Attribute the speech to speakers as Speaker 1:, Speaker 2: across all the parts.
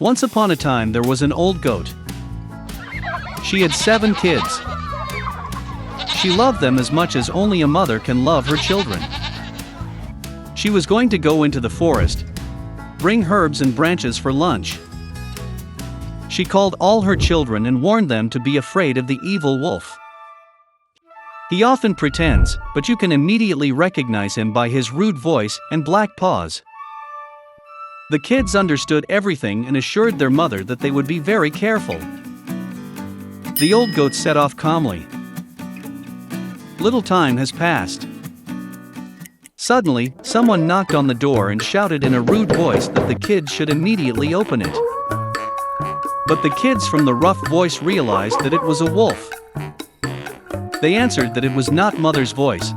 Speaker 1: Once upon a time there was an old goat. She had 7 kids. She loved them as much as only a mother can love her children. She was going to go into the forest, bring herbs and branches for lunch. She called all her children and warned them to be afraid of the evil wolf. He often pretends, but you can immediately recognize him by his rude voice and black paws. The kids understood everything and assured their mother that they would be very careful. The old goat set off calmly. Little time has passed. Suddenly, someone knocked on the door and shouted in a rude voice that the kids should immediately open it. But the kids from the rough voice realized that it was a wolf. They answered that it was not mother's voice.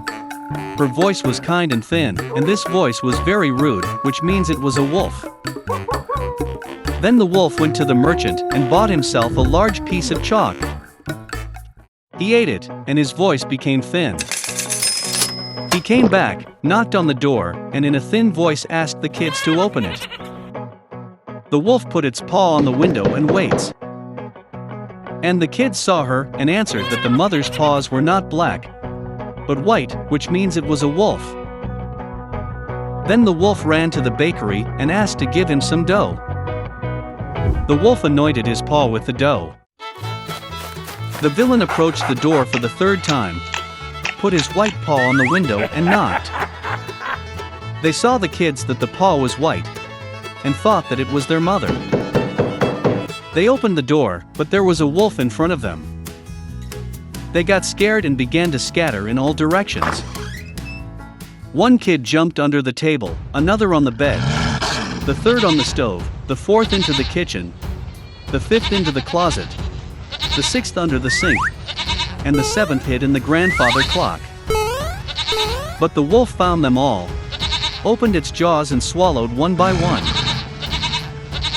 Speaker 1: Her voice was kind and thin, and this voice was very rude, which means it was a wolf. Then the wolf went to the merchant and bought himself a large piece of chalk. He ate it, and his voice became thin. He came back, knocked on the door, and in a thin voice asked the kids to open it. The wolf put its paw on the window and waits. And the kids saw her and answered that the mother's paws were not black, but white, which means it was a wolf. Then the wolf ran to the bakery and asked to give him some dough. The wolf anointed his paw with the dough. The villain approached the door for the 3rd time, put his white paw on the window and knocked. They saw the kids that the paw was white, and thought that it was their mother. They opened the door, but there was a wolf in front of them. They got scared and began to scatter in all directions. One kid jumped under the table, another on the bed, the 3rd on the stove, the 4th into the kitchen, the 5th into the closet, the 6th under the sink, and the 7th hid in the grandfather clock. But the wolf found them all, opened its jaws and swallowed one by one.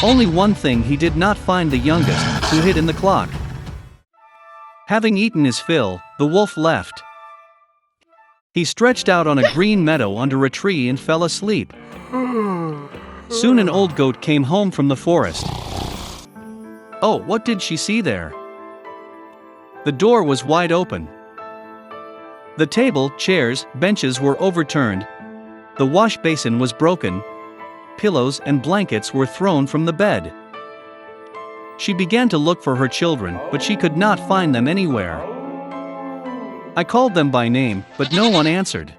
Speaker 1: Only one thing he did not find: the youngest, who hid in the clock. Having eaten his fill, the wolf left. He stretched out on a green meadow under a tree and fell asleep. Soon an old goat came home from the forest. Oh, what did she see there? The door was wide open. The table, chairs, benches were overturned. The wash basin was broken. Pillows and blankets were thrown from the bed. She began to look for her children, but she could not find them anywhere. I called them by name, but no one answered.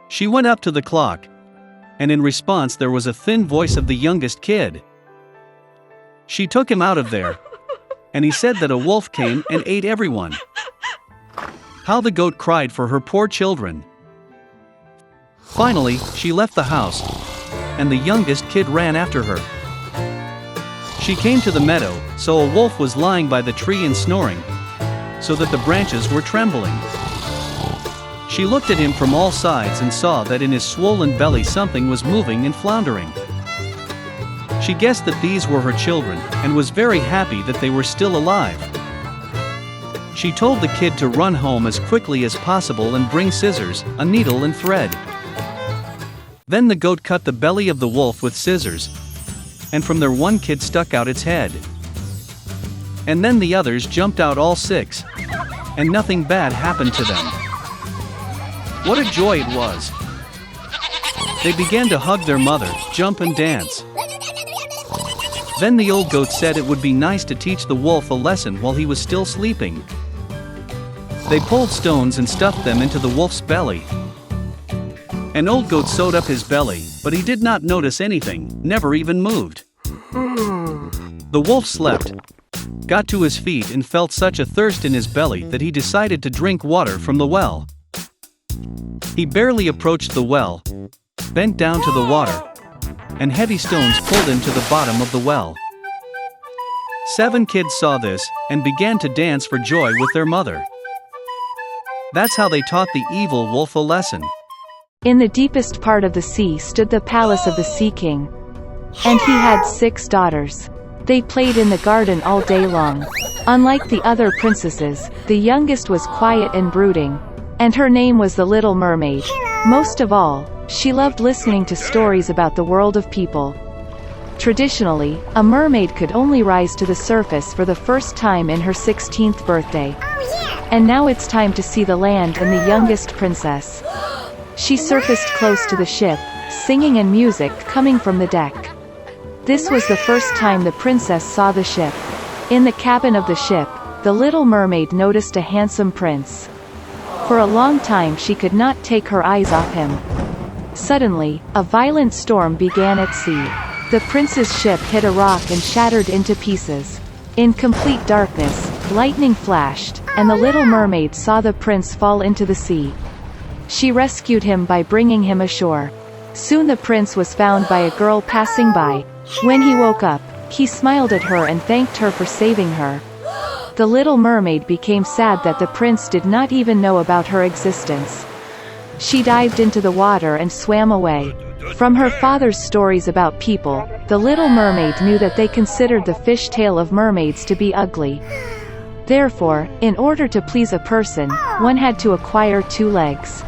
Speaker 1: She went up to the clock, and in response there was a thin voice of the youngest kid. She took him out of there, and he said that a wolf came and ate everyone. How the goat cried for her poor children. Finally, she left the house, and the youngest kid ran after her. She came to the meadow, so a wolf was lying by the tree and snoring, so that the branches were trembling. She looked at him from all sides and saw that in his swollen belly something was moving and floundering. She guessed that these were her children, and was very happy that they were still alive. She told the kid to run home as quickly as possible and bring scissors, a needle and thread. Then the goat cut the belly of the wolf with scissors, and from there one kid stuck out its head. And then the others jumped out, all 6, and nothing bad happened to them. What a joy it was! They began to hug their mother, jump and dance. Then the old goat said it would be nice to teach the wolf a lesson while he was still sleeping. They pulled stones and stuffed them into the wolf's belly. An old goat sewed up his belly, but he did not notice anything, never even moved. The wolf slept, got to his feet and felt such a thirst in his belly that he decided to drink water from the well. He barely approached the well, bent down to the water, and heavy stones pulled him to the bottom of the well. 7 kids saw this, and began to dance for joy with their mother. That's how they taught the evil wolf a lesson.
Speaker 2: In the deepest part of the sea stood the palace of the Sea King. And he had 6 daughters. They played in the garden all day long. Unlike the other princesses, the youngest was quiet and brooding, and her name was the Little Mermaid. Most of all, she loved listening to stories about the world of people. Traditionally, a mermaid could only rise to the surface for the first time in her 16th birthday. And now it's time to see the land and the youngest princess. She surfaced close to the ship, singing and music coming from the deck. This was the first time the princess saw the ship. In the cabin of the ship, the little mermaid noticed a handsome prince. For a long time she could not take her eyes off him. Suddenly, a violent storm began at sea. The prince's ship hit a rock and shattered into pieces. In complete darkness, lightning flashed, and the little mermaid saw the prince fall into the sea. She rescued him by bringing him ashore. Soon the prince was found by a girl passing by. When he woke up, he smiled at her and thanked her for saving her. The little mermaid became sad that the prince did not even know about her existence. She dived into the water and swam away. From her father's stories about people, the little mermaid knew that they considered the fishtail of mermaids to be ugly. Therefore, in order to please a person, one had to acquire 2 legs.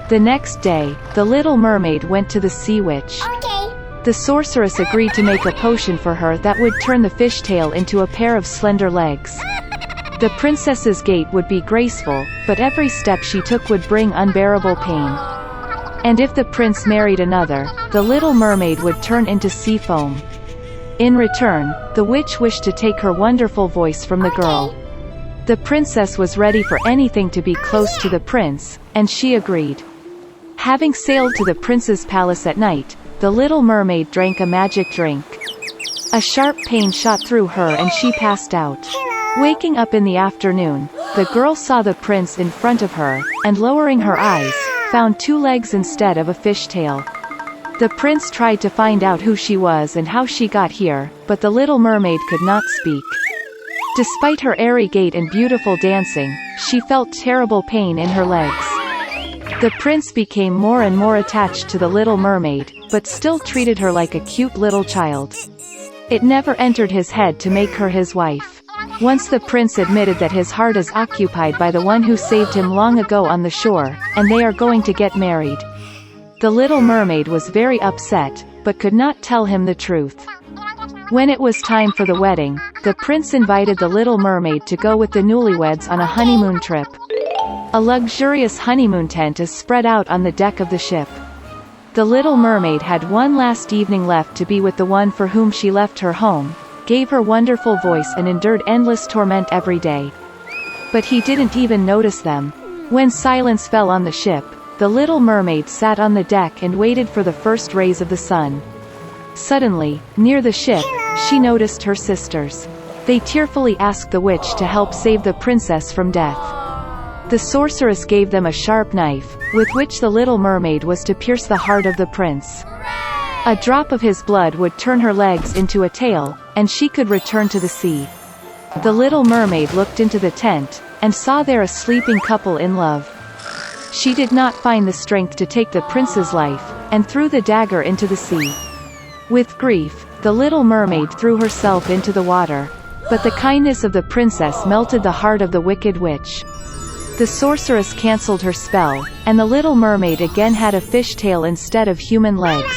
Speaker 2: The next day, the little mermaid went to the sea witch. The sorceress agreed to make a potion for her that would turn the fishtail into a pair of slender legs. The princess's gait would be graceful, but every step she took would bring unbearable pain. And if the prince married another, the little mermaid would turn into sea foam. In return, the witch wished to take her wonderful voice from the girl. The princess was ready for anything to be close to the prince, and she agreed. Having sailed to the prince's palace at night, the little mermaid drank a magic drink. A sharp pain shot through her and she passed out. Waking up in the afternoon, the girl saw the prince in front of her, and lowering her eyes, found 2 legs instead of a fishtail. The prince tried to find out who she was and how she got here, but the little mermaid could not speak. Despite her airy gait and beautiful dancing, she felt terrible pain in her legs. The prince became more and more attached to the little mermaid, but still treated her like a cute little child. It never entered his head to make her his wife. Once the prince admitted that his heart is occupied by the one who saved him long ago on the shore, and they are going to get married. The little mermaid was very upset, but could not tell him the truth. When it was time for the wedding, the prince invited the little mermaid to go with the newlyweds on a honeymoon trip. A luxurious honeymoon tent is spread out on the deck of the ship. The little mermaid had one last evening left to be with the one for whom she left her home, gave her wonderful voice and endured endless torment every day. But he didn't even notice them. When silence fell on the ship, the little mermaid sat on the deck and waited for the first rays of the sun. Suddenly, near the ship, she noticed her sisters. They tearfully asked the witch to help save the princess from death. The sorceress gave them a sharp knife, with which the little mermaid was to pierce the heart of the prince. A drop of his blood would turn her legs into a tail, and she could return to the sea. The little mermaid looked into the tent, and saw there a sleeping couple in love. She did not find the strength to take the prince's life, and threw the dagger into the sea. With grief, the little mermaid threw herself into the water. But the kindness of the princess melted the heart of the wicked witch. The sorceress cancelled her spell, and the little mermaid again had a fishtail instead of human legs.